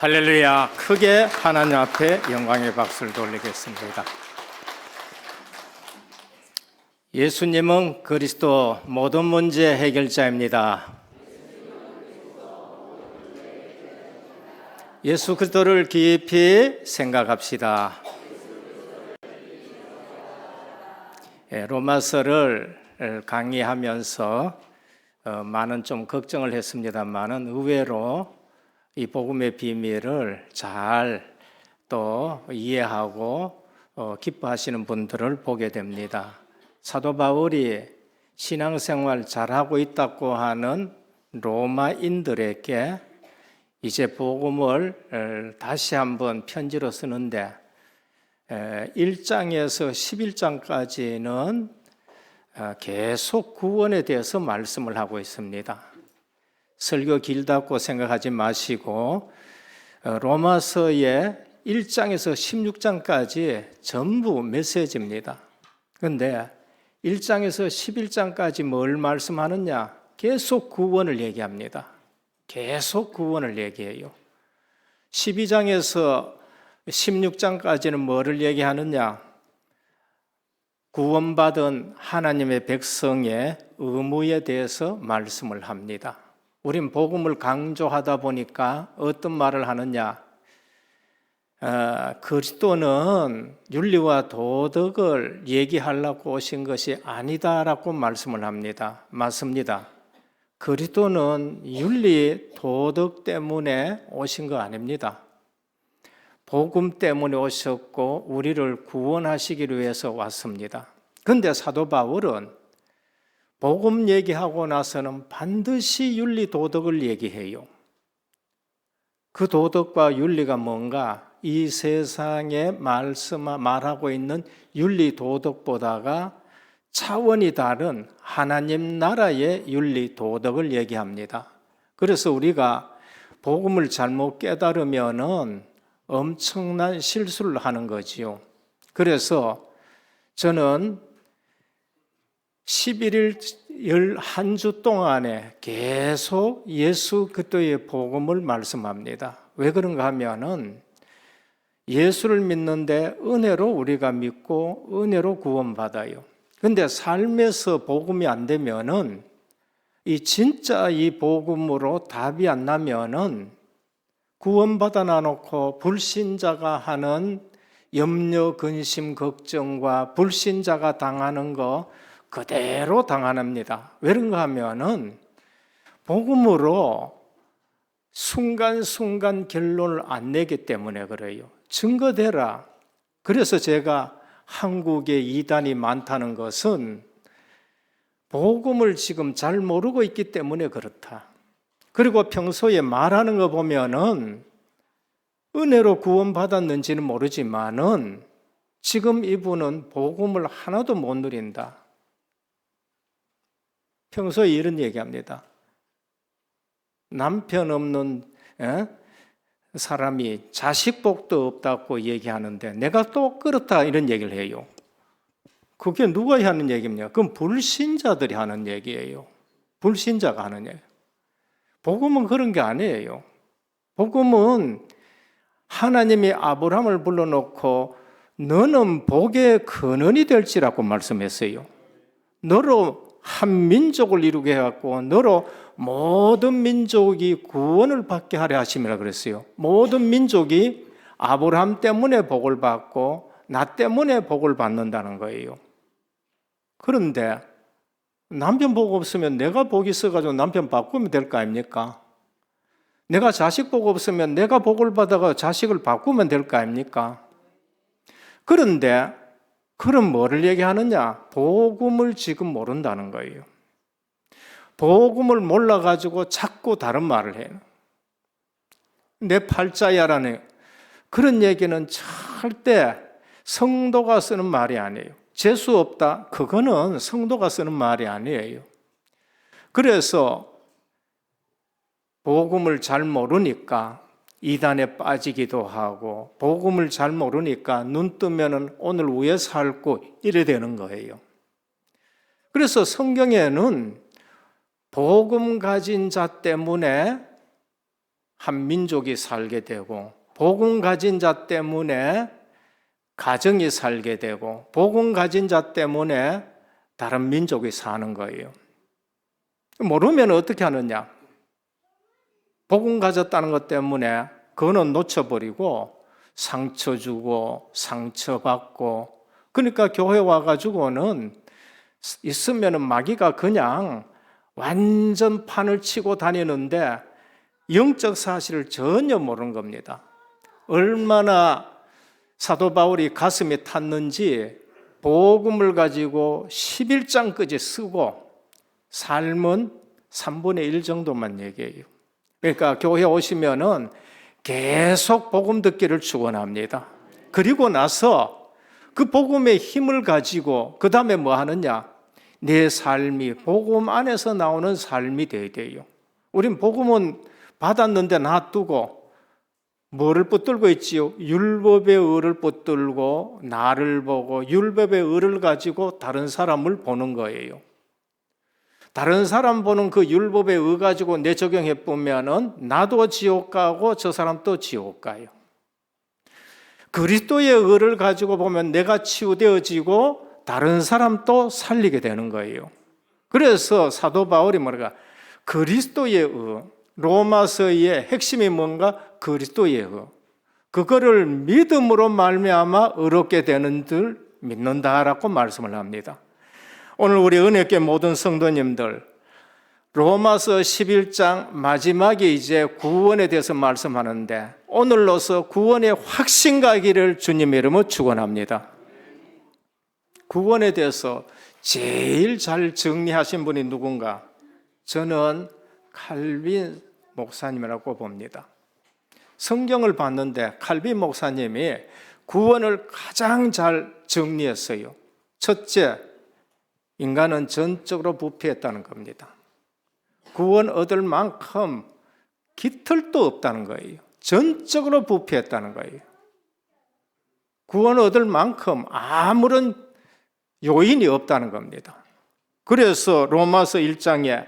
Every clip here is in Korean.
할렐루야. 크게 하나님 앞에 영광의 박수를 돌리겠습니다. 예수님은 그리스도 모든 문제 해결자입니다. 예수 그리스도를 깊이 생각합시다. 로마서를 강의하면서 많은 좀 걱정을 했습니다만은 의외로 이 복음의 비밀을 잘 또 이해하고 기뻐하시는 분들을 보게 됩니다. 사도 바울이 신앙생활 잘하고 있다고 하는 로마인들에게 이제 복음을 다시 한번 편지로 쓰는데 1장에서 11장까지는 계속 구원에 대해서 말씀을 하고 있습니다. 설교 길다고 생각하지 마시고 로마서의 1장에서 16장까지 전부 메시지입니다. 그런데 1장에서 11장까지 뭘 말씀하느냐? 계속 구원을 얘기합니다. 계속 구원을 얘기해요. 12장에서 16장까지는 뭐를 얘기하느냐? 구원받은 하나님의 백성의 의무에 대해서 말씀을 합니다. 우린 복음을 강조하다 보니까 어떤 말을 하느냐? 그리스도는 윤리와 도덕을 얘기하려고 오신 것이 아니다라고 말씀을 합니다. 맞습니다. 그리스도는 윤리, 도덕 때문에 오신 거 아닙니다. 복음 때문에 오셨고 우리를 구원하시기 위해서 왔습니다. 그런데 사도 바울은 복음 얘기하고 나서는 반드시 윤리, 도덕을 얘기해요. 그 도덕과 윤리가 뭔가? 이 세상에 말하고 있는 윤리, 도덕보다가 차원이 다른 하나님 나라의 윤리, 도덕을 얘기합니다. 그래서 우리가 복음을 잘못 깨달으면은 엄청난 실수를 하는 거지요. 그래서 저는 11일 한 주 동안에 계속 예수 그리스도의 복음을 말씀합니다. 왜 그런가 하면은 예수를 믿는데 은혜로 우리가 믿고 은혜로 구원받아요. 근데 삶에서 복음이 안 되면은 진짜 이 복음으로 답이 안 나면은 구원받아 놔놓고 불신자가 하는 염려, 근심, 걱정과 불신자가 당하는 거 그대로 당합니다. 왜 그런가 하면은 복음으로 순간순간 결론을 안 내기 때문에 그래요. 증거대라. 그래서 제가 한국에 이단이 많다는 것은 복음을 지금 잘 모르고 있기 때문에 그렇다. 그리고 평소에 말하는 거 보면은 은혜로 구원받았는지는 모르지만은 지금 이분은 복음을 하나도 못 누린다. 평소에 이런 얘기합니다. 남편 없는 사람이 자식복도 없다고 얘기하는데 내가 또 그렇다 이런 얘기를 해요. 그게 누가 하는 얘기입니까? 그건 불신자들이 하는 얘기예요. 불신자가 하는 얘기. 복음은 그런 게 아니에요. 복음은 하나님이 아브라함을 불러놓고 너는 복의 근원이 될지라고 말씀했어요. 너로 한 민족을 이루게 해갖고 너로 모든 민족이 구원을 받게 하려 하심이라 그랬어요. 모든 민족이 아브라함 때문에 복을 받고 나 때문에 복을 받는다는 거예요. 그런데 남편 복 없으면 내가 복 있어가지고 남편 바꾸면 될 거 아닙니까? 내가 자식 복 없으면 내가 복을 받아가 자식을 바꾸면 될 거 아닙니까? 그런데 그럼 뭐를 얘기하느냐? 복음을 지금 모른다는 거예요. 복음을 몰라가지고 자꾸 다른 말을 해요. 내 팔자야라는 그런 얘기는 절대 성도가 쓰는 말이 아니에요. 재수 없다? 그거는 성도가 쓰는 말이 아니에요. 그래서 복음을 잘 모르니까 이단에 빠지기도 하고 복음을 잘 모르니까 눈 뜨면은 오늘 왜 살고 이래 되는 거예요. 그래서 성경에는 복음 가진 자 때문에 한 민족이 살게 되고, 복음 가진 자 때문에 가정이 살게 되고, 복음 가진 자 때문에 다른 민족이 사는 거예요. 모르면 어떻게 하느냐? 복음 가졌다는 것 때문에 그거는 놓쳐버리고 상처 주고 상처받고, 그러니까 교회 와가지고는 있으면 마귀가 그냥 완전 판을 치고 다니는데 영적 사실을 전혀 모르는 겁니다. 얼마나 사도 바울이 가슴에 탔는지 복음을 가지고 11장까지 쓰고 삶은 3분의 1 정도만 얘기해요. 그러니까 교회 오시면은 계속 복음 듣기를 축원합니다. 그리고 나서 그 복음의 힘을 가지고 그 다음에 뭐 하느냐? 내 삶이 복음 안에서 나오는 삶이 돼야 돼요. 우린 복음은 받았는데 놔두고 뭐를 붙들고 있지요? 율법의 의를 붙들고 나를 보고 율법의 의를 가지고 다른 사람을 보는 거예요. 다른 사람 보는 그 율법의 의 가지고 내 적용해 보면은 나도 지옥 가고 저 사람도 지옥 가요. 그리스도의 의를 가지고 보면 내가 치유되어지고 다른 사람도 살리게 되는 거예요. 그래서 사도 바울이 뭐랄까? 그리스도의 의, 로마서의 핵심이 뭔가? 그리스도의 의. 그거를 믿음으로 말미암아 의롭게 되는 줄 믿는다라고 말씀을 합니다. 오늘 우리 은혜교회 모든 성도님들, 로마서 11장 마지막에 이제 구원에 대해서 말씀하는데 오늘로서 구원의 확신가기를 주님의 이름으로 축원합니다. 구원에 대해서 제일 잘 정리하신 분이 누군가? 저는 칼빈 목사님이라고 봅니다. 성경을 봤는데 칼빈 목사님이 구원을 가장 잘 정리했어요. 첫째, 인간은 전적으로 부패했다는 겁니다. 구원 얻을 만큼 깃털도 없다는 거예요. 전적으로 부패했다는 거예요. 구원 얻을 만큼 아무런 요인이 없다는 겁니다. 그래서 로마서 1장에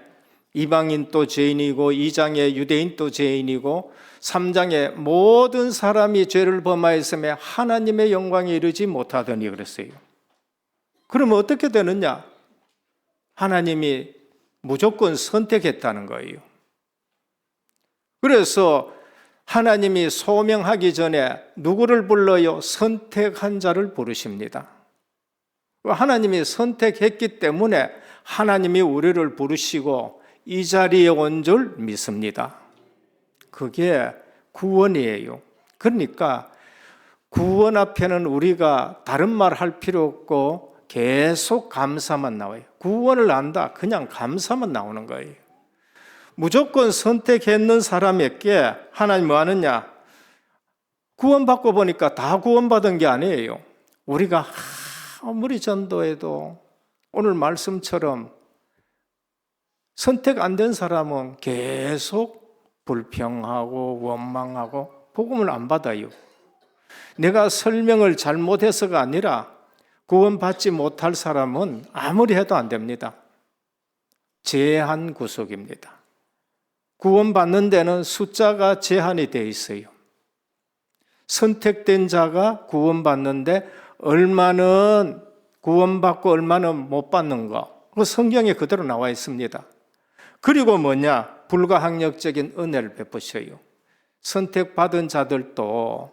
이방인도 죄인이고 2장에 유대인도 죄인이고 3장에 모든 사람이 죄를 범하였으며 하나님의 영광에 이르지 못하더니 그랬어요. 그러면 어떻게 되느냐? 하나님이 무조건 선택했다는 거예요. 그래서 하나님이 소명하기 전에 누구를 불러요? 선택한 자를 부르십니다. 하나님이 선택했기 때문에 하나님이 우리를 부르시고 이 자리에 온 줄 믿습니다. 그게 구원이에요. 그러니까 구원 앞에는 우리가 다른 말 할 필요 없고 계속 감사만 나와요. 구원을 안다, 그냥 감사만 나오는 거예요. 무조건 선택했는 사람에게 하나님 뭐 하느냐? 구원받고 보니까 다 구원받은 게 아니에요. 우리가 아무리 전도해도 오늘 말씀처럼 선택 안 된 사람은 계속 불평하고 원망하고 복음을 안 받아요. 내가 설명을 잘못해서가 아니라 구원받지 못할 사람은 아무리 해도 안 됩니다. 제한 구속입니다. 구원받는 데는 숫자가 제한이 되어 있어요. 선택된 자가 구원받는데 얼마는 구원받고 얼마는 못 받는 거, 그 성경에 그대로 나와 있습니다. 그리고 뭐냐? 불가항력적인 은혜를 베푸셔요. 선택받은 자들도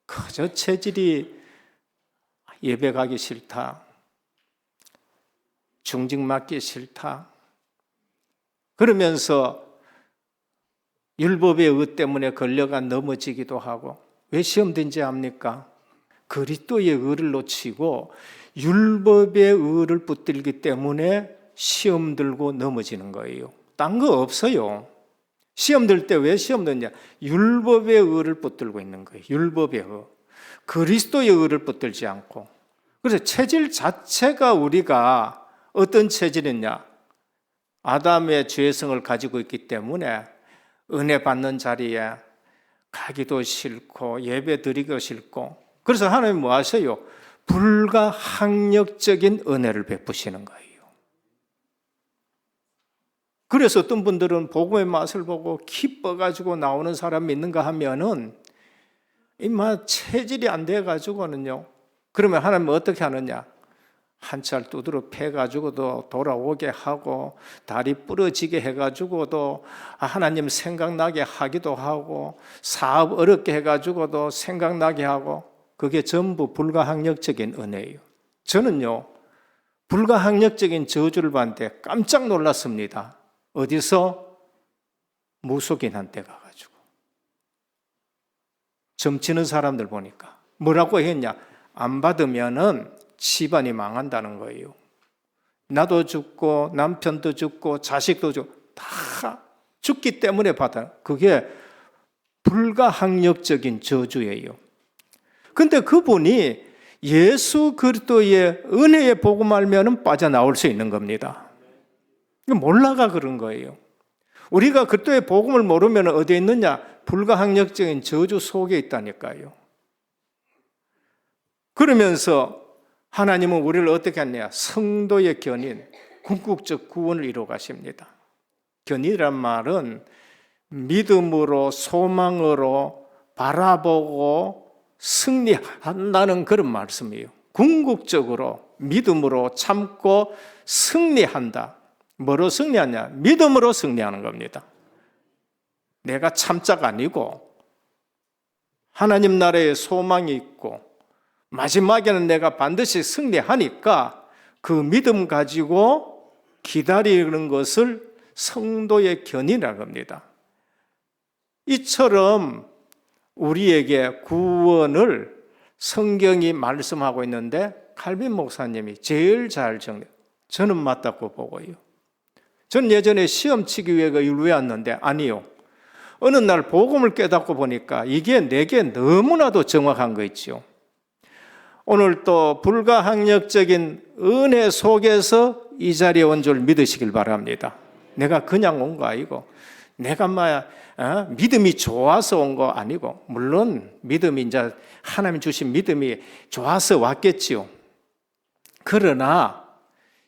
그저 체질이 예배 가기 싫다, 중직 맡기 싫다, 그러면서 율법의 의 때문에 걸려가 넘어지기도 하고. 왜 시험 든지 압니까? 그리스도의 의를 놓치고 율법의 의를 붙들기 때문에 시험 들고 넘어지는 거예요. 딴 거 없어요. 시험 들 때 왜 시험 드냐? 율법의 의를 붙들고 있는 거예요. 율법의 의. 그리스도의 의를 붙들지 않고. 그래서 체질 자체가 우리가 어떤 체질이냐? 아담의 죄성을 가지고 있기 때문에 은혜 받는 자리에 가기도 싫고 예배 드리기도 싫고. 그래서 하나님 뭐 하세요? 불가항력적인 은혜를 베푸시는 거예요. 그래서 어떤 분들은 복음의 맛을 보고 기뻐가지고 나오는 사람이 있는가 하면은 이마 체질이 안 돼가지고는요. 그러면 하나님은 어떻게 하느냐? 한 찰 두드러 패가지고도 돌아오게 하고 다리 부러지게 해가지고도 하나님 생각나게 하기도 하고 사업 어렵게 해가지고도 생각나게 하고 그게 전부 불가항력적인 은혜예요. 저는요 불가항력적인 저주를 받는데 깜짝 놀랐습니다. 어디서? 무속인한테 가가지고 점치는 사람들 보니까 뭐라고 했냐? 안 받으면은 집안이 망한다는 거예요. 나도 죽고 남편도 죽고 자식도 죽고 다 죽기 때문에 받아. 그게 불가항력적인 저주예요. 근데 그분이 예수 그리스도의 은혜의 복음 알면은 빠져나올 수 있는 겁니다. 몰라가 그런 거예요. 우리가 그리스도의 복음을 모르면 어디에 있느냐? 불가항력적인 저주 속에 있다니까요. 그러면서 하나님은 우리를 어떻게 하느냐? 성도의 견인, 궁극적 구원을 이루어 가십니다. 견인이란 말은 믿음으로 소망으로 바라보고 승리한다는 그런 말씀이에요. 궁극적으로 믿음으로 참고 승리한다. 뭐로 승리하냐? 믿음으로 승리하는 겁니다. 내가 참자가 아니고 하나님 나라에 소망이 있고 마지막에는 내가 반드시 승리하니까 그 믿음 가지고 기다리는 것을 성도의 견인이라고 합니다. 이처럼 우리에게 구원을 성경이 말씀하고 있는데 칼빈 목사님이 제일 잘 정리해요. 저는 맞다고 보고요. 저는 예전에 시험 치기 위해 이루에 왔는데 아니요. 어느 날 복음을 깨닫고 보니까 이게 내게 너무나도 정확한 거 있죠. 오늘 또 불가항력적인 은혜 속에서 이 자리에 온 줄 믿으시길 바랍니다. 내가 그냥 온 거 아니고 내가 믿음이 좋아서 온 거 아니고 물론 믿음이 이제 하나님 주신 믿음이 좋아서 왔겠지요. 그러나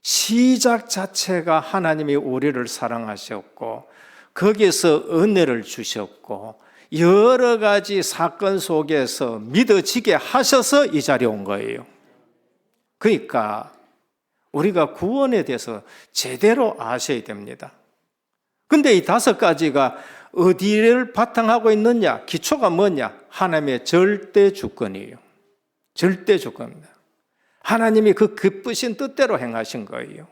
시작 자체가 하나님이 우리를 사랑하셨고 거기에서 은혜를 주셨고 여러 가지 사건 속에서 믿어지게 하셔서 이 자리에 온 거예요. 그러니까 우리가 구원에 대해서 제대로 아셔야 됩니다. 근데 이 5가지가 어디를 바탕하고 있느냐? 기초가 뭐냐? 하나님의 절대 주권이에요. 절대 주권입니다. 하나님이 그 기쁘신 뜻대로 행하신 거예요.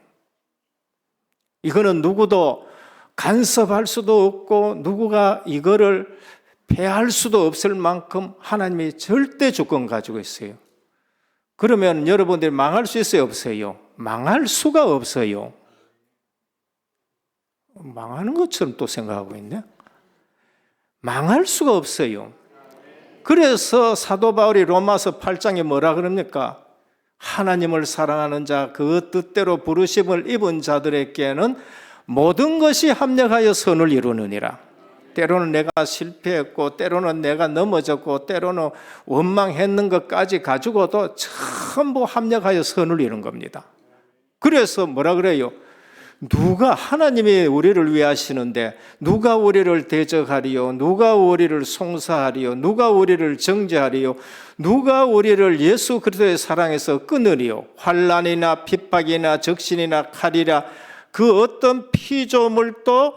이거는 누구도 간섭할 수도 없고 누구가 이거를 패할 수도 없을 만큼 하나님이 절대 주권 가지고 있어요. 그러면 여러분들이 망할 수 있어요? 없어요? 망할 수가 없어요. 망하는 것처럼 또 생각하고 있네. 망할 수가 없어요. 그래서 사도 바울이 로마서 8장에 뭐라 그럽니까? 하나님을 사랑하는 자, 그 뜻대로 부르심을 입은 자들에게는 모든 것이 합력하여 선을 이루느니라. 때로는 내가 실패했고 때로는 내가 넘어졌고 때로는 원망했는 것까지 가지고도 전부 합력하여 선을 이룬 겁니다. 그래서 뭐라 그래요? 누가 하나님이 우리를 위하시는데 누가 우리를 대적하리요? 누가 우리를 송사하리요? 누가 우리를 정죄하리요? 누가 우리를 예수 그리스도의 사랑에서 끊으리요? 환난이나 핍박이나 적신이나 칼이라 그 어떤 피조물도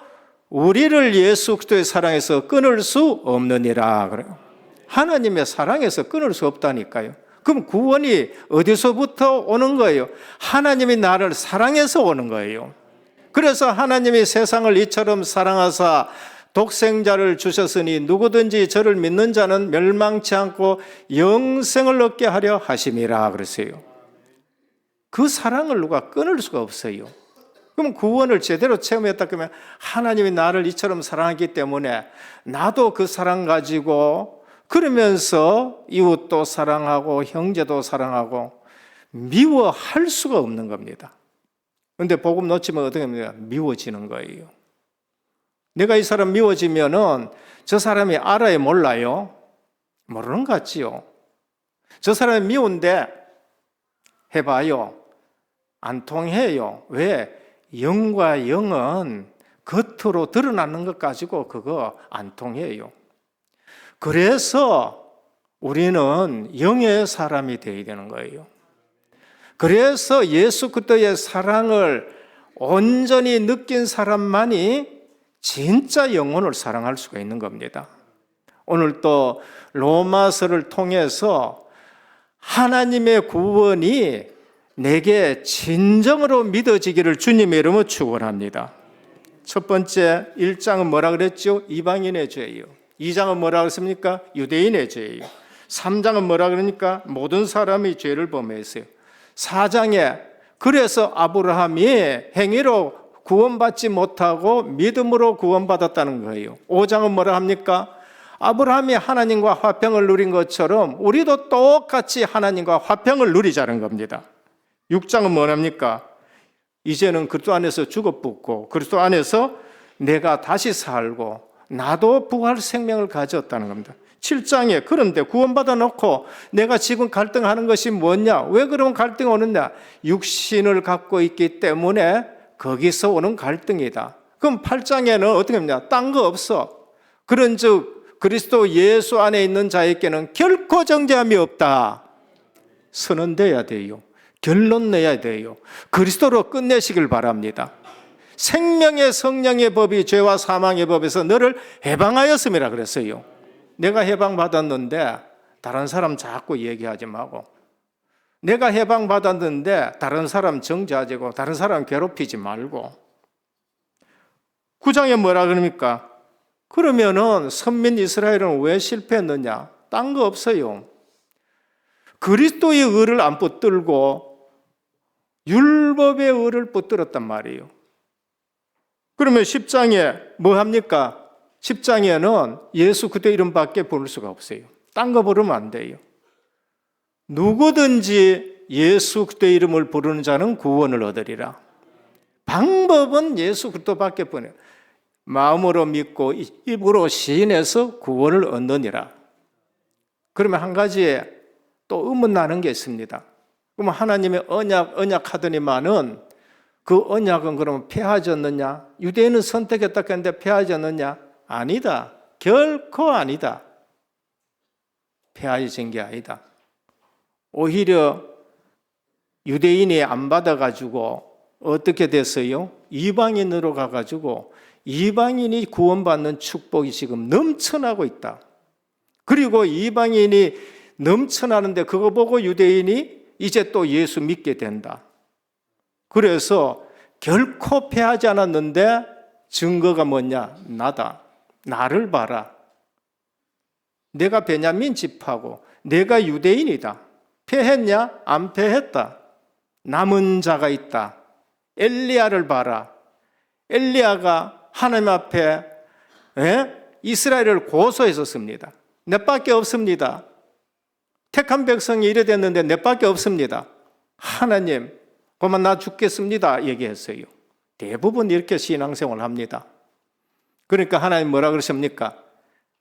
우리를 예수 그리스도의 사랑에서 끊을 수 없느니라 그래요. 하나님의 사랑에서 끊을 수 없다니까요. 그럼 구원이 어디서부터 오는 거예요? 하나님이 나를 사랑해서 오는 거예요. 그래서 하나님이 세상을 이처럼 사랑하사 독생자를 주셨으니 누구든지 저를 믿는 자는 멸망치 않고 영생을 얻게 하려 하심이라 그랬어요. 그 사랑을 누가 끊을 수가 없어요. 그럼 구원을 제대로 체험했다 그러면 하나님이 나를 이처럼 사랑하기 때문에 나도 그 사랑 가지고 그러면서 이웃도 사랑하고 형제도 사랑하고 미워할 수가 없는 겁니다. 그런데 복음 놓치면 어떻게 합니까? 미워지는 거예요. 내가 이 사람 미워지면은 저 사람이 알아요, 몰라요? 모르는 것 같지요. 저 사람이 미운데 해봐요. 안 통해요. 왜? 영과 영은 겉으로 드러나는 것 가지고 그거 안 통해요. 그래서 우리는 영의 사람이 되어야 되는 거예요. 그래서 예수 그리스도의 사랑을 온전히 느낀 사람만이 진짜 영혼을 사랑할 수가 있는 겁니다. 오늘 또 로마서를 통해서 하나님의 구원이 내게 진정으로 믿어지기를 주님의 이름으로 축원합니다. 첫 번째 1장은 뭐라 그랬죠? 이방인의 죄예요. 2장은 뭐라 그랬습니까? 유대인의 죄예요. 3장은 뭐라 그러니까? 모든 사람이 죄를 범했어요. 4장에 그래서 아브라함이 행위로 구원받지 못하고 믿음으로 구원받았다는 거예요. 5장은 뭐라 합니까? 아브라함이 하나님과 화평을 누린 것처럼 우리도 똑같이 하나님과 화평을 누리자는 겁니다. 6장은 뭐랍니까? 이제는 그리스도 안에서 죽어붙고 그리스도 안에서 내가 다시 살고 나도 부활 생명을 가졌다는 겁니다. 7장에 그런데 구원받아 놓고 내가 지금 갈등하는 것이 뭐냐? 왜 그런 갈등이 오느냐? 육신을 갖고 있기 때문에 거기서 오는 갈등이다. 그럼 8장에는 어떻게 합니까? 딴 거 없어. 그런즉 그리스도 예수 안에 있는 자에게는 결코 정죄함이 없다. 선언돼야 돼요. 결론 내야 돼요. 그리스도로 끝내시길 바랍니다. 생명의 성령의 법이 죄와 사망의 법에서 너를 해방하였음이라 그랬어요. 내가 해방받았는데 다른 사람 자꾸 얘기하지 말고, 내가 해방받았는데 다른 사람 정죄하지 고 다른 사람 괴롭히지 말고. 9장에 뭐라 그럽니까? 그러면은 선민 이스라엘은 왜 실패했느냐? 딴 거 없어요. 그리스도의 의를 안 붙들고 율법의 의를 붙들었단 말이에요. 그러면 10장에 뭐 합니까? 10장에는 예수 그리스도 이름밖에 부를 수가 없어요. 딴 거 부르면 안 돼요. 누구든지 예수 그리스도 이름을 부르는 자는 구원을 얻으리라. 방법은 예수 그리스도밖에 뿐이에요. 마음으로 믿고 입으로 시인해서 구원을 얻느니라. 그러면 한 가지 또 의문 나는 게 있습니다. 그러면 하나님의 언약하더니만은 그 언약은 그러면 폐하졌느냐? 유대인은 선택했다 했는데 폐하졌느냐? 아니다. 결코 아니다. 폐하진 게 아니다. 오히려 유대인이 안 받아가지고 어떻게 됐어요? 이방인으로 가가지고 이방인이 구원받는 축복이 지금 넘쳐나고 있다. 그리고 이방인이 넘쳐나는데 그거 보고 유대인이 이제 또 예수 믿게 된다. 그래서 결코 패하지 않았는데 증거가 뭐냐? 나다. 나를 봐라. 내가 베냐민 집하고 내가 유대인이다. 패했냐? 안 패했다. 남은 자가 있다. 엘리야를 봐라. 엘리야가 하나님 앞에 이스라엘을 고소했었습니다. 내밖에 없습니다. 택한 백성이 이래 됐는데 내밖에 없습니다. 하나님, 그만 나 죽겠습니다. 얘기했어요. 대부분 이렇게 신앙생활을 합니다. 그러니까 하나님 뭐라 그러십니까?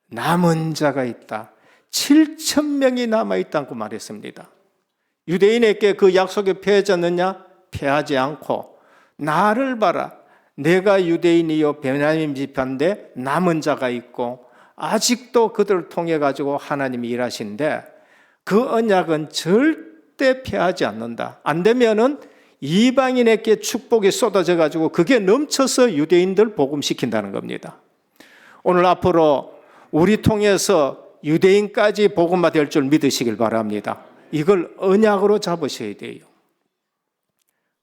남은 자가 있다. 7,000명이 남아있다고 말했습니다. 유대인에게 그 약속이 폐해졌느냐? 폐하지 않고 나를 봐라. 내가 유대인이요 베냐민 지파인데 남은 자가 있고 아직도 그들을 통해 가지고 하나님이 일하신데 그 언약은 절대 폐하지 않는다. 안 되면은 이방인에게 축복이 쏟아져 가지고 그게 넘쳐서 유대인들 복음시킨다는 겁니다. 오늘 앞으로 우리 통해서 유대인까지 복음화 될 줄 믿으시길 바랍니다. 이걸 언약으로 잡으셔야 돼요.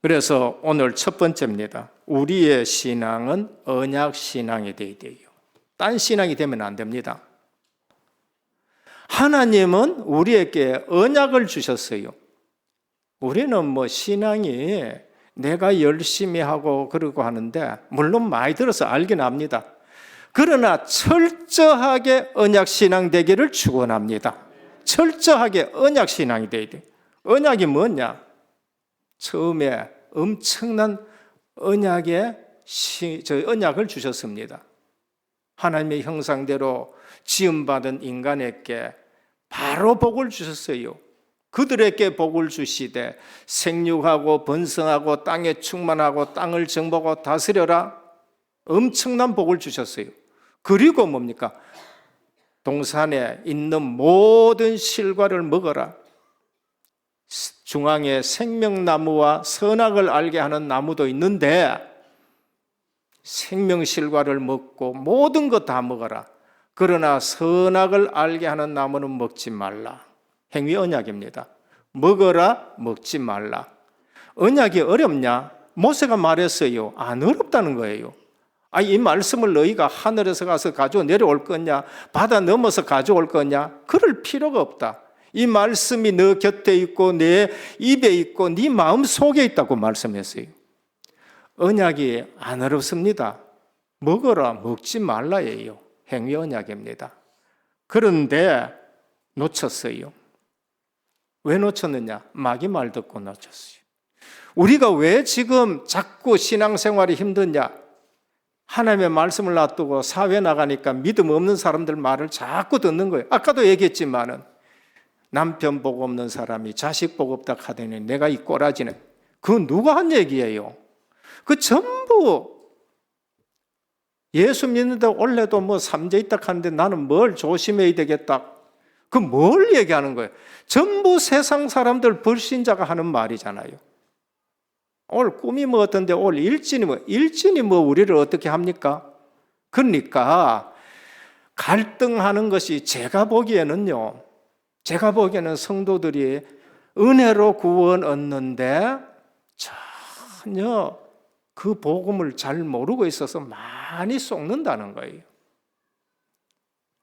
그래서 오늘 첫 번째입니다. 우리의 신앙은 언약 신앙이 되어야 돼요. 딴 신앙이 되면 안 됩니다. 하나님은 우리에게 언약을 주셨어요. 우리는 뭐 신앙이 내가 열심히 하고 그러고 하는데 물론 많이 들어서 알긴 합니다. 그러나 철저하게 언약 신앙 되기를 축원합니다. 철저하게 언약 신앙이 돼야 돼. 언약이 뭐냐? 처음에 엄청난 언약을 주셨습니다. 하나님의 형상대로 지음받은 인간에게 바로 복을 주셨어요. 그들에게 복을 주시되 생육하고 번성하고 땅에 충만하고 땅을 정복하고 다스려라. 엄청난 복을 주셨어요. 그리고 뭡니까? 동산에 있는 모든 실과를 먹어라. 중앙에 생명나무와 선악을 알게 하는 나무도 있는데 생명실과를 먹고 모든 것 다 먹어라. 그러나 선악을 알게 하는 나무는 먹지 말라. 행위 언약입니다. 먹어라, 먹지 말라. 언약이 어렵냐? 모세가 말했어요. 안 어렵다는 거예요. 이 말씀을 너희가 하늘에서 가서 가지고 내려올 거냐? 바다 넘어서 가져올 거냐? 그럴 필요가 없다. 이 말씀이 너 곁에 있고 내 입에 있고 네 마음 속에 있다고 말씀했어요. 언약이 안 어렵습니다. 먹어라, 먹지 말라예요. 행위 언약입니다. 그런데 놓쳤어요. 왜 놓쳤느냐? 마귀 말 듣고 놓쳤어요. 우리가 왜 지금 자꾸 신앙생활이 힘드냐? 하나님의 말씀을 놔두고 사회 나가니까 믿음 없는 사람들 말을 자꾸 듣는 거예요. 아까도 얘기했지만은 남편 복 없는 사람이 자식 복 없다 하더니 내가 이 꼬라지는, 그건 누가 한 얘기예요? 그 전부 예수 믿는데 원래도 뭐 삼재 있다 하는데 나는 뭘 조심해야 되겠다. 그 뭘 얘기하는 거예요? 전부 세상 사람들 불신자가 하는 말이잖아요. 오늘 꿈이 뭐 어떤데 오늘 일진이 뭐 우리를 어떻게 합니까? 그러니까 갈등하는 것이 제가 보기에는 성도들이 은혜로 구원 얻는데 전혀 그 복음을 잘 모르고 있어서 많이 속는다는 거예요.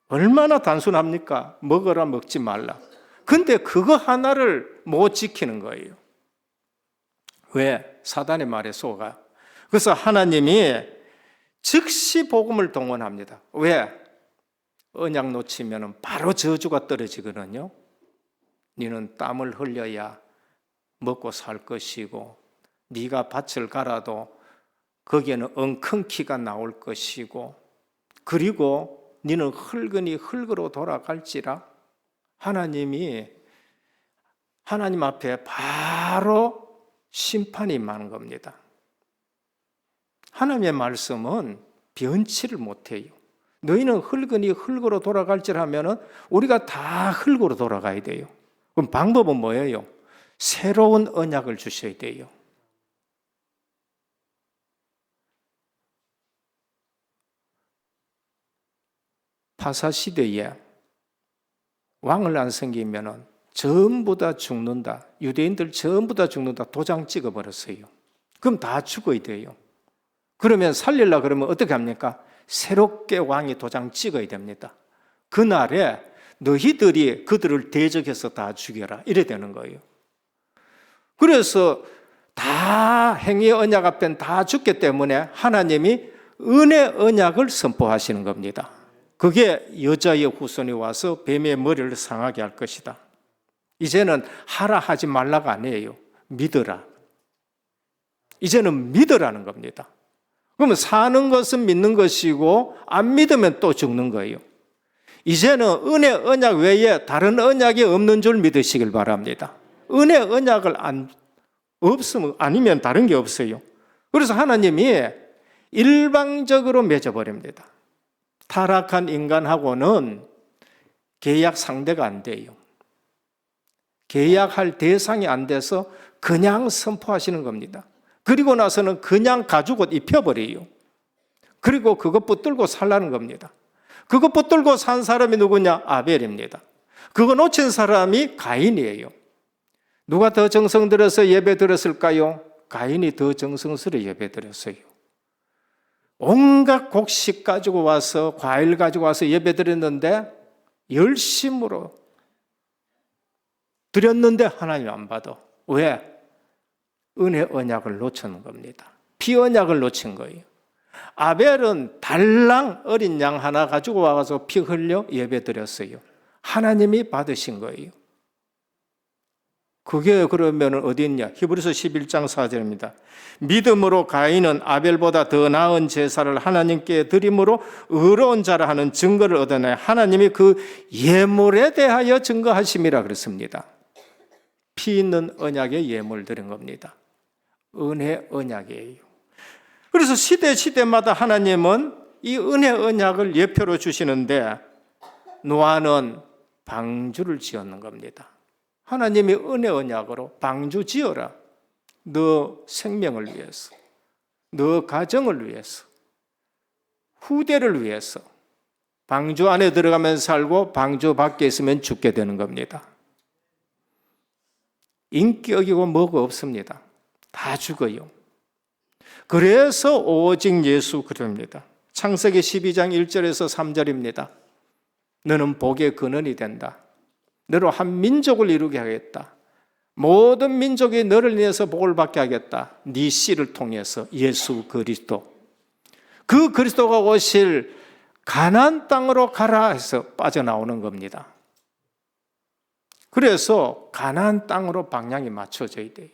얼마나 단순합니까? 먹어라, 먹지 말라. 근데 그거 하나를 못 지키는 거예요. 왜? 사단의 말에 속아. 그래서 하나님이 즉시 복음을 동원합니다. 왜? 언약 놓치면 바로 저주가 떨어지거든요. 너는 땀을 흘려야 먹고 살 것이고 네가 밭을 갈아도 거기에는 엉겅퀴가 나올 것이고 그리고 너는 흙으니 흙으로 돌아갈지라. 하나님 앞에 바로 심판이 임하는 겁니다. 하나님의 말씀은 변치를 못해요. 너희는 흙으니 흙으로 돌아갈지라 하면은 우리가 다 흙으로 돌아가야 돼요. 그럼 방법은 뭐예요? 새로운 언약을 주셔야 돼요. 파사 시대에 왕을 안 섬기면은 전부 다 죽는다. 유대인들 전부 다 죽는다. 도장 찍어버렸어요. 그럼 다 죽어야 돼요. 그러면 살리려고 그러면 어떻게 합니까? 새롭게 왕이 도장 찍어야 됩니다. 그날에 너희들이 그들을 대적해서 다 죽여라. 이래 되는 거예요. 그래서 다 행위 언약 앞엔 다 죽기 때문에 하나님이 은혜 언약을 선포하시는 겁니다. 그게 여자의 후손이 와서 뱀의 머리를 상하게 할 것이다. 이제는 하라 하지 말라가 아니에요. 믿어라. 이제는 믿으라는 겁니다. 그러면 사는 것은 믿는 것이고 안 믿으면 또 죽는 거예요. 이제는 은혜 언약 외에 다른 언약이 없는 줄 믿으시길 바랍니다. 은혜 언약을 없으면 아니면 다른 게 없어요. 그래서 하나님이 일방적으로 맺어버립니다. 타락한 인간하고는 계약 상대가 안 돼요. 계약할 대상이 안 돼서 그냥 선포하시는 겁니다. 그리고 나서는 그냥 가죽 옷 입혀버려요. 그리고 그것 붙들고 살라는 겁니다. 그것 붙들고 산 사람이 누구냐? 아벨입니다. 그거 놓친 사람이 가인이에요. 누가 더 정성 들여서 예배 드렸을까요? 가인이 더 정성스레 예배 드렸어요. 온갖 곡식 가지고 와서 과일 가지고 와서 예배 드렸는데 열심으로 드렸는데 하나님 안 받아. 왜? 은혜 언약을 놓치는 겁니다. 피 언약을 놓친 거예요. 아벨은 달랑 어린 양 하나 가지고 와서 피 흘려 예배 드렸어요. 하나님이 받으신 거예요. 그게 그러면 어디 있냐? 히브리서 11장 4절입니다. 믿음으로 가인은 아벨보다 더 나은 제사를 하나님께 드림으로 의로운 자라 하는 증거를 얻어내 하나님이 그 예물에 대하여 증거하심이라 그랬습니다. 피 있는 언약에 예물 드린 겁니다. 은혜 언약이에요. 그래서 시대마다 하나님은 이 은혜 언약을 예표로 주시는데 노아는 방주를 지었는 겁니다. 하나님이 은혜 언약으로 방주 지어라. 너 생명을 위해서, 너 가정을 위해서, 후대를 위해서. 방주 안에 들어가면 살고 방주 밖에 있으면 죽게 되는 겁니다. 인격이고 뭐가 없습니다. 다 죽어요. 그래서 오직 예수 그리스도입니다. 창세기 12장 1절에서 3절입니다. 너는 복의 근원이 된다. 너로 한 민족을 이루게 하겠다. 모든 민족이 너를 인해서 복을 받게 하겠다. 네 씨를 통해서 예수 그리스도. 그 그리스도가 오실 가나안 땅으로 가라 해서 빠져나오는 겁니다. 그래서 가나안 땅으로 방향이 맞춰져야 돼요.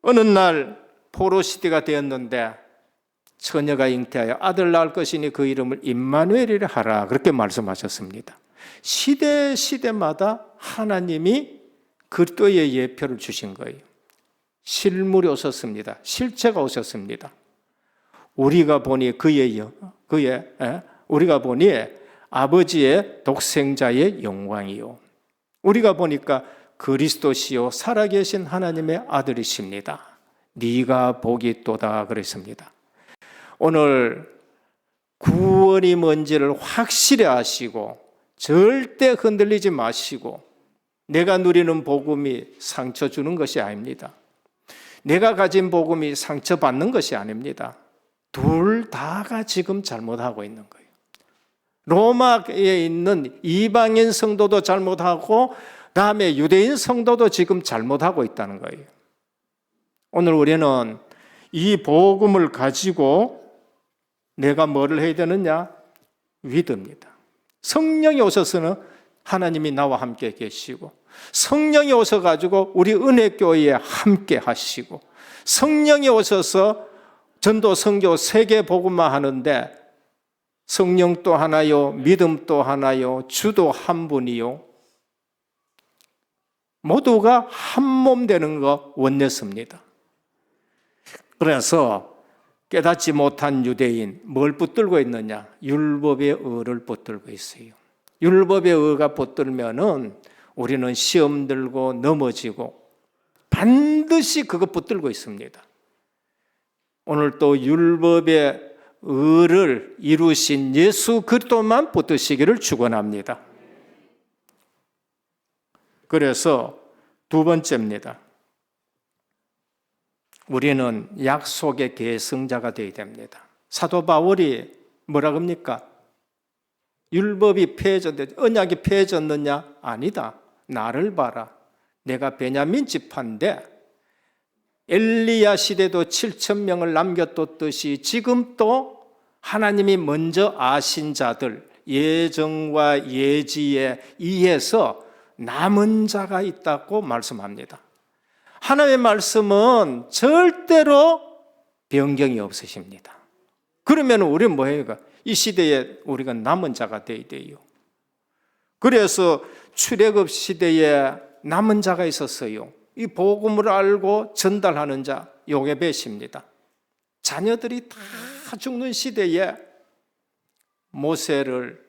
어느 날 포로 시대가 되었는데 처녀가 잉태하여 아들 낳을 것이니 그 이름을 임마누엘이라 하라. 그렇게 말씀하셨습니다. 시대마다 하나님이 그리스도의 예표를 주신 거예요. 실물이 오셨습니다. 실체가 오셨습니다. 우리가 보니 우리가 보니 아버지의 독생자의 영광이요. 우리가 보니까 그리스도시요 살아계신 하나님의 아들이십니다. 네가 복이 있도다 그랬습니다. 오늘 구원이 뭔지를 확실히 아시고 절대 흔들리지 마시고 내가 누리는 복음이 상처 주는 것이 아닙니다. 내가 가진 복음이 상처받는 것이 아닙니다. 둘 다가 지금 잘못하고 있는 거예요. 로마에 있는 이방인 성도도 잘못하고 다음에 유대인 성도도 지금 잘못하고 있다는 거예요. 오늘 우리는 이 복음을 가지고 내가 뭐를 해야 되느냐? 믿습니다. 성령이 오셔서는 하나님이 나와 함께 계시고 성령이 오셔가지고 우리 은혜교회에 함께 하시고 성령이 오셔서 전도 선교 세계 복음화 하는데 성령 또 하나요, 믿음 또 하나요, 주도 한 분이요. 모두가 한 몸 되는 거 원냈습니다. 그래서 깨닫지 못한 유대인 뭘 붙들고 있느냐? 율법의 의를 붙들고 있어요. 율법의 의가 붙들면은 우리는 시험 들고 넘어지고 반드시 그거 붙들고 있습니다. 오늘 또 율법의 의를 이루신 예수 그리스도만 붙드시기를 축원합니다. 그래서 두 번째입니다. 우리는 약속의 계승자가 되어야 됩니다. 사도 바울이 뭐라 합니까? 율법이 폐해졌는데 언약이 폐해졌느냐? 아니다. 나를 봐라. 내가 베냐민 지파인데 엘리야 시대도 7,000명을 남겨뒀듯이 지금 또 하나님이 먼저 아신 자들 예정과 예지에 의해서 남은 자가 있다고 말씀합니다. 하나님의 말씀은 절대로 변경이 없으십니다. 그러면 우리는 뭐예요? 이 시대에 우리가 남은 자가 되어야 돼요. 그래서 출애굽 시대에 남은 자가 있었어요. 이 복음을 알고 전달하는 자, 요게벳입니다. 자녀들이 다 죽는 시대에 모세를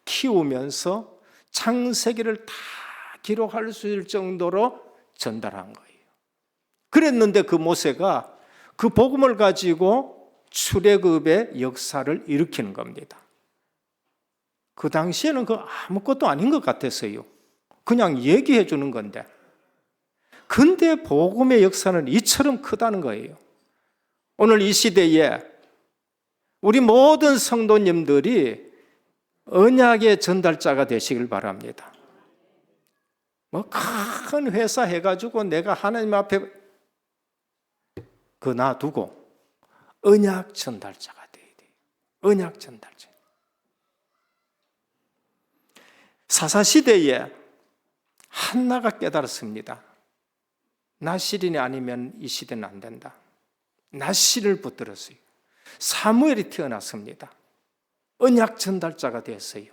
키우면서 창세기를 다 기록할 수 있을 정도로 전달한 거예요. 그랬는데 그 모세가 그 복음을 가지고 출애굽의 역사를 일으키는 겁니다. 그 당시에는 그 아무것도 아닌 것 같았어요. 그냥 얘기해 주는 건데. 근데 복음의 역사는 이처럼 크다는 거예요. 오늘 이 시대에 우리 모든 성도님들이 언약의 전달자가 되시길 바랍니다. 뭐 큰 회사 해가지고 내가 하나님 앞에 그 놔두고 언약 전달자가 돼야 돼요. 언약 전달자. 사사시대에 한나가 깨달았습니다. 나실인이 아니면 이 시대는 안 된다. 나실을 붙들었어요. 사무엘이 태어났습니다. 언약 전달자가 됐어요.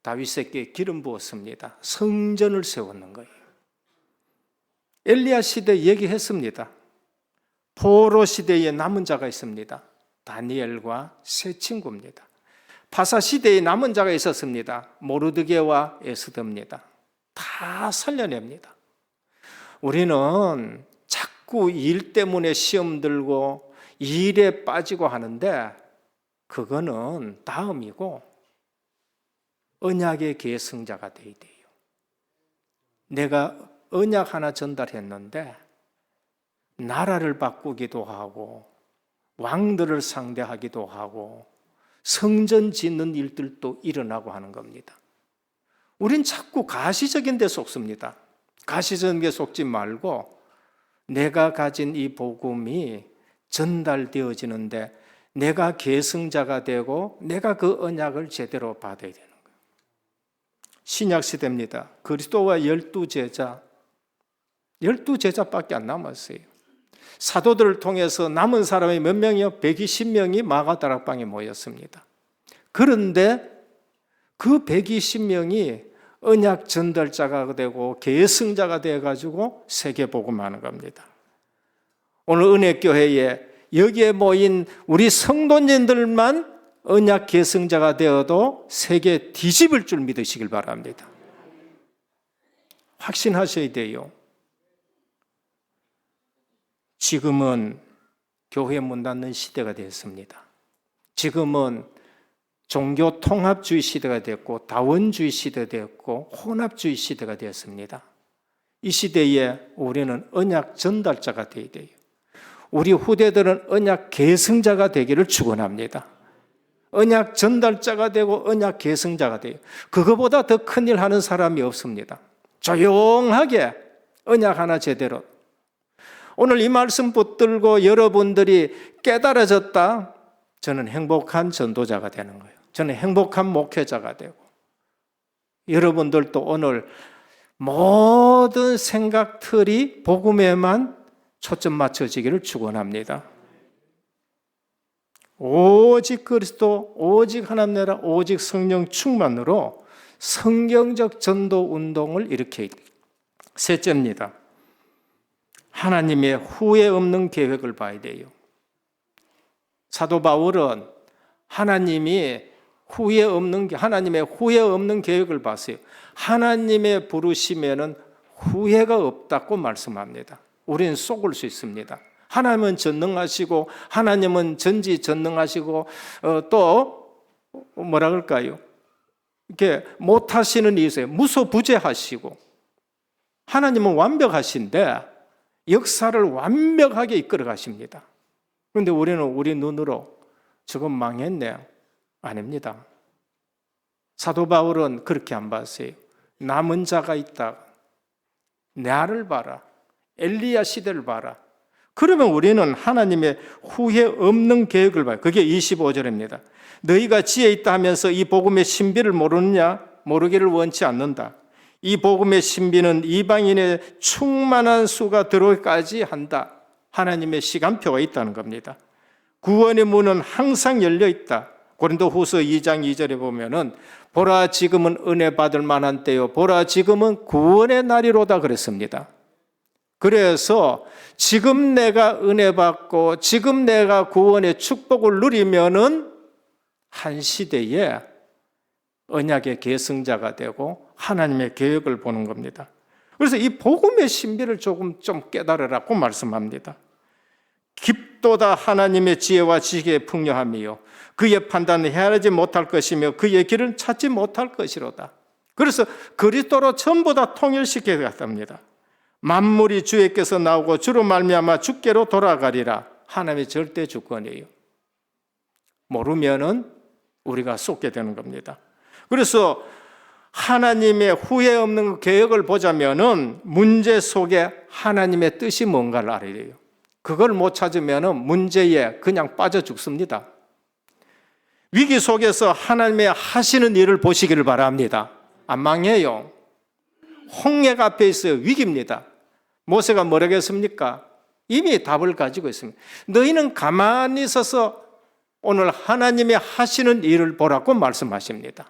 다윗에게 기름 부었습니다. 성전을 세웠는 거예요. 엘리야 시대 얘기했습니다. 포로 시대에 남은 자가 있습니다. 다니엘과 세 친구입니다. 바사 시대에 남은 자가 있었습니다. 모르드게와 에스더입니다. 다 살려냅니다. 우리는 자꾸 일 때문에 시험 들고 일에 빠지고 하는데 그거는 다음이고 언약의 계승자가 돼야 돼요. 내가 언약 하나 전달했는데 나라를 바꾸기도 하고 왕들을 상대하기도 하고 성전 짓는 일들도 일어나고 하는 겁니다. 우린 자꾸 가시적인 데 속습니다. 가시적인 데 속지 말고 내가 가진 이 복음이 전달되어지는데 내가 계승자가 되고 내가 그 언약을 제대로 받아야 되는 거예요. 신약 시대입니다. 그리스도와 12제자, 12제자밖에 안 남았어요. 사도들을 통해서 남은 사람이 몇 명이요? 120명이 마가다락방에 모였습니다. 그런데 그 120명이 언약 전달자가 되고 계승자가 되어가지고 세계 복음하는 겁니다. 오늘 은혜교회에 여기에 모인 우리 성도님들만 언약 계승자가 되어도 세계 뒤집을 줄 믿으시길 바랍니다. 확신하셔야 돼요. 지금은 교회 문 닫는 시대가 되었습니다. 지금은 종교 통합주의 시대가 되었고 다원주의 시대가 되었고 혼합주의 시대가 되었습니다. 이 시대에 우리는 언약 전달자가 되어야 돼요. 우리 후대들은 언약 계승자가 되기를 축원합니다. 언약 전달자가 되고 언약 계승자가 돼요. 그거보다 더 큰일 하는 사람이 없습니다. 조용하게 언약 하나 제대로. 오늘 이 말씀 붙들고 여러분들이 깨달아졌다. 저는 행복한 전도자가 되는 거예요. 저는 행복한 목회자가 되고 여러분들도 오늘 모든 생각들이 복음에만 초점 맞춰지기를 축원합니다. 오직 그리스도, 오직 하나님 나라, 오직 성령 충만으로 성경적 전도 운동을 일으켜야 돼요. 셋째입니다. 하나님의 후회 없는 계획을 봐야 돼요. 사도 바울은 하나님의 후회 없는 계획을 봤어요. 하나님의 부르심에는 후회가 없다고 말씀합니다. 우리는 속을 수 있습니다. 하나님은 전능하시고 하나님은 전지전능하시고 또 뭐라 그럴까요? 이렇게 못하시는 일이 있어요. 무소부재하시고 하나님은 완벽하신데 역사를 완벽하게 이끌어 가십니다. 그런데 우리는 우리 눈으로 저건 망했네. 아닙니다. 사도 바울은 그렇게 안 봤어요. 남은 자가 있다. 나를 봐라. 엘리야 시대를 봐라. 그러면 우리는 하나님의 후회 없는 계획을 봐요. 그게 25절입니다. 너희가 지혜 있다 하면서 이 복음의 신비를 모르느냐? 모르기를 원치 않는다. 이 복음의 신비는 이방인의 충만한 수가 들어오기까지 한다. 하나님의 시간표가 있다는 겁니다. 구원의 문은 항상 열려 있다. 고린도후서 2장 2절에 보면은 보라 지금은 은혜 받을 만한 때요. 보라 지금은 구원의 날이로다 그랬습니다. 그래서 지금 내가 은혜 받고 지금 내가 구원의 축복을 누리면은 한 시대에 언약의 계승자가 되고 하나님의 계획을 보는 겁니다. 그래서 이 복음의 신비를 좀 깨달으라고 말씀합니다. 깊도다 하나님의 지혜와 지식의 풍요함이요 그의 판단은 헤아리지 못할 것이며 그의 길은 찾지 못할 것이로다. 그래서 그리스도로 전부 다 통일시켜야 합니다. 만물이 주에게서 나오고 주로 말미암아 주께로 돌아가리라. 하나님의 절대 주권이에요. 모르면은 우리가 쏟게 되는 겁니다. 그래서 하나님의 후회 없는 계획을 보자면은 문제 속에 하나님의 뜻이 뭔가를 알아야 돼요. 그걸 못 찾으면은 문제에 그냥 빠져 죽습니다. 위기 속에서 하나님의 하시는 일을 보시기를 바랍니다. 안 망해요. 홍해가 앞에 있어요. 위기입니다. 모세가 뭐라고 했습니까? 이미 답을 가지고 있습니다. 너희는 가만히 있어서 오늘 하나님의 하시는 일을 보라고 말씀하십니다.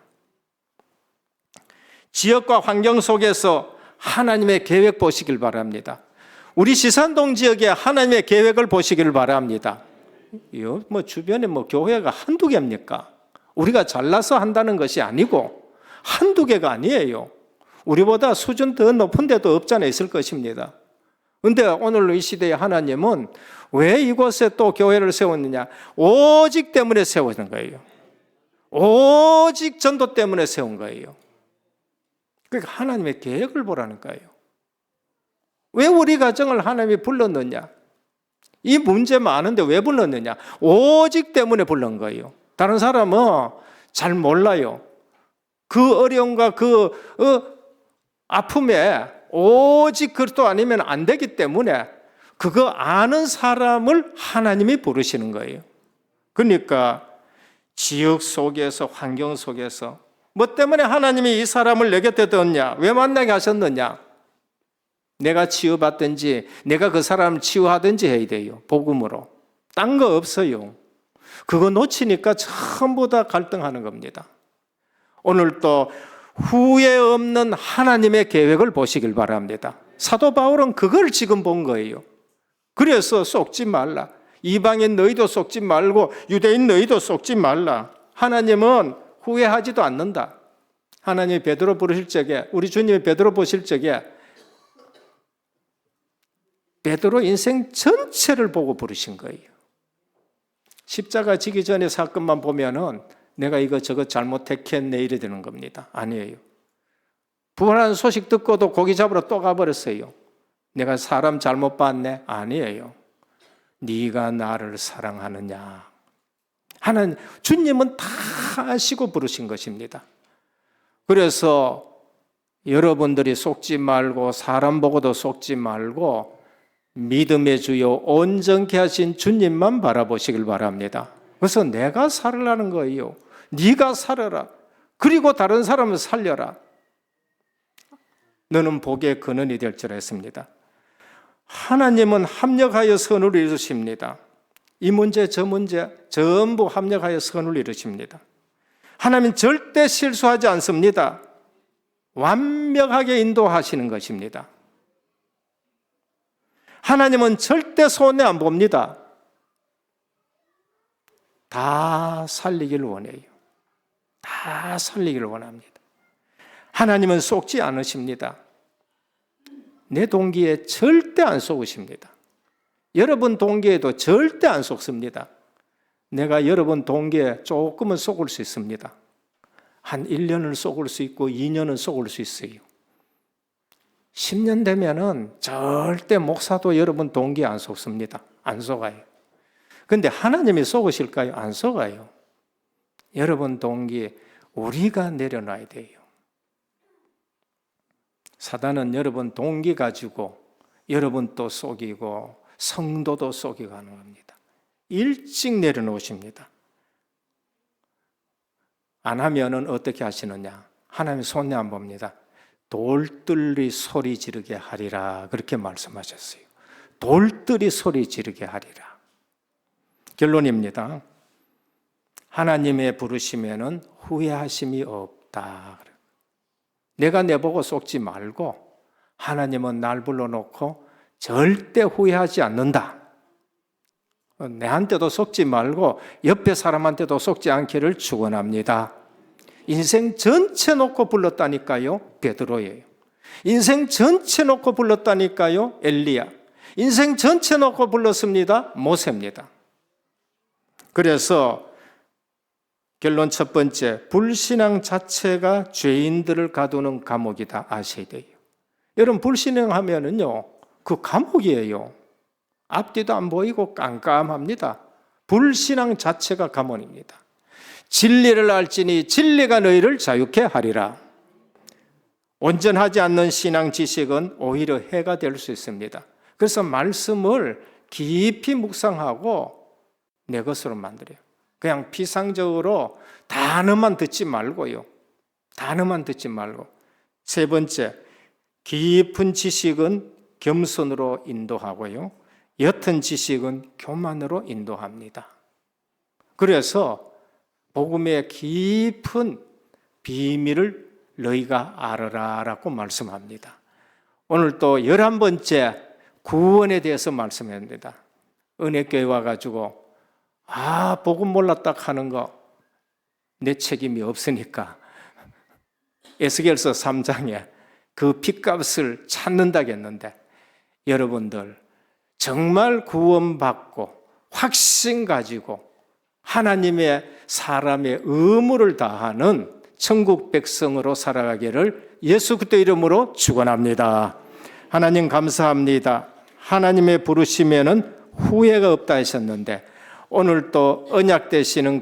지역과 환경 속에서 하나님의 계획 보시길 바랍니다. 우리 시산동 지역에 하나님의 계획을 보시기를 바랍니다. 이거 뭐 주변에 뭐 교회가 한두 개입니까? 우리가 잘나서 한다는 것이 아니고 한두 개가 아니에요. 우리보다 수준 더 높은 데도 없잖아 있을 것입니다. 그런데 오늘 이 시대에 하나님은 왜 이곳에 또 교회를 세웠느냐? 오직 때문에 세우는 거예요. 오직 전도 때문에 세운 거예요. 그러니까 하나님의 계획을 보라는 거예요. 왜 우리 가정을 하나님이 불렀느냐? 이 문제 많은데 왜 불렀느냐? 오직 때문에 불른 거예요. 다른 사람은 잘 몰라요. 그 어려움과 그 아픔에 오직 그리스도 아니면 안 되기 때문에 그거 아는 사람을 하나님이 부르시는 거예요. 그러니까 지역 속에서 환경 속에서 뭐 때문에 하나님이 이 사람을 내 곁에 뒀냐? 왜 만나게 하셨느냐? 내가 치유받든지 내가 그 사람을 치유하든지 해야 돼요. 복음으로. 딴 거 없어요. 그거 놓치니까 전부 다 갈등하는 겁니다. 오늘 또 후회 없는 하나님의 계획을 보시길 바랍니다. 사도 바울은 그걸 지금 본 거예요. 그래서 속지 말라. 이방인 너희도 속지 말고 유대인 너희도 속지 말라. 하나님은 후회하지도 않는다. 하나님이 베드로 부르실 적에, 우리 주님이 베드로 보실 적에 베드로 인생 전체를 보고 부르신 거예요. 십자가 지기 전의 사건만 보면은 내가 이거 저거 잘못했겠네 이래 되는 겁니다. 아니에요. 부활한 소식 듣고도 고기 잡으러 또 가버렸어요. 내가 사람 잘못 봤네? 아니에요. 네가 나를 사랑하느냐? 하는 주님은 다 아시고 부르신 것입니다. 그래서 여러분들이 속지 말고 사람 보고도 속지 말고 믿음의 주요 온전케 하신 주님만 바라보시길 바랍니다. 그래서 내가 살으라는 거예요. 네가 살아라. 그리고 다른 사람을 살려라. 너는 복의 근원이 될 줄 했습니다. 하나님은 합력하여 선을 이루십니다. 이 문제 저 문제 전부 합력하여 선을 이루십니다. 하나님은 절대 실수하지 않습니다. 완벽하게 인도하시는 것입니다. 하나님은 절대 손해 안 봅니다. 다 살리기를 원해요. 다 살리기를 원합니다. 하나님은 속지 않으십니다. 내 동기에 절대 안 속으십니다. 여러분 동기에도 절대 안 속습니다. 내가 여러분 동기에 조금은 속을 수 있습니다. 한 1년을 속을 수 있고 2년은 속을 수 있어요. 10년 되면은 절대 목사도 여러분 동기에 안 속습니다. 안 속아요. 그런데 하나님이 속으실까요? 안 속아요. 여러분 동기에 우리가 내려놔야 돼요. 사단은 여러분 동기 가지고 여러분 또 속이고 성도도 속이고 하는 겁니다. 일찍 내려놓으십니다. 안 하면은 어떻게 하시느냐? 하나님 손해 안 봅니다. 돌들이 소리 지르게 하리라 그렇게 말씀하셨어요. 돌들이 소리 지르게 하리라. 결론입니다. 하나님의 부르심에는 후회하심이 없다. 내가 내보고 속지 말고 하나님은 날 불러놓고 절대 후회하지 않는다. 내한테도 속지 말고 옆에 사람한테도 속지 않기를 축원합니다. 인생 전체 놓고 불렀다니까요. 베드로예요. 인생 전체 놓고 불렀다니까요. 엘리야. 인생 전체 놓고 불렀습니다. 모세입니다. 그래서 결론 첫 번째, 불신앙 자체가 죄인들을 가두는 감옥이다 아셔야 돼요. 여러분 불신앙하면은요 그 감옥이에요. 앞뒤도 안 보이고 깜깜합니다. 불신앙 자체가 감옥입니다. 진리를 알지니 진리가 너희를 자유케 하리라. 온전하지 않는 신앙 지식은 오히려 해가 될 수 있습니다. 그래서 말씀을 깊이 묵상하고 내 것으로 만들어요. 그냥 피상적으로 단어만 듣지 말고요. 단어만 듣지 말고. 세 번째, 깊은 지식은 겸손으로 인도하고요. 옅은 지식은 교만으로 인도합니다. 그래서 복음의 깊은 비밀을 너희가 알아라라고 말씀합니다. 오늘 또 11번째 구원에 대해서 말씀합니다. 은혜교회 와가지고 복음 몰랐다 하는 거 내 책임이 없으니까 에스겔서 3장에 그 핏값을 찾는다겠는데, 여러분들 정말 구원받고 확신 가지고 하나님의 사람의 의무를 다하는 천국 백성으로 살아가기를 예수 그리스도 이름으로 축원합니다. 하나님 감사합니다. 하나님의 부르심에는 후회가 없다 하셨는데, 오늘 또 언약 되시는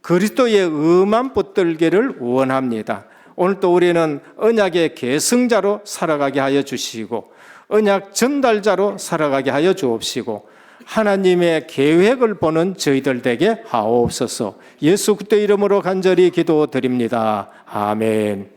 그리스도의 의만 붙들기를 원합니다. 오늘 또 우리는 언약의 계승자로 살아가게 하여 주시고 언약 전달자로 살아가게 하여 주옵시고 하나님의 계획을 보는 저희들 되게 하옵소서. 예수 그리스도 이름으로 간절히 기도드립니다. 아멘.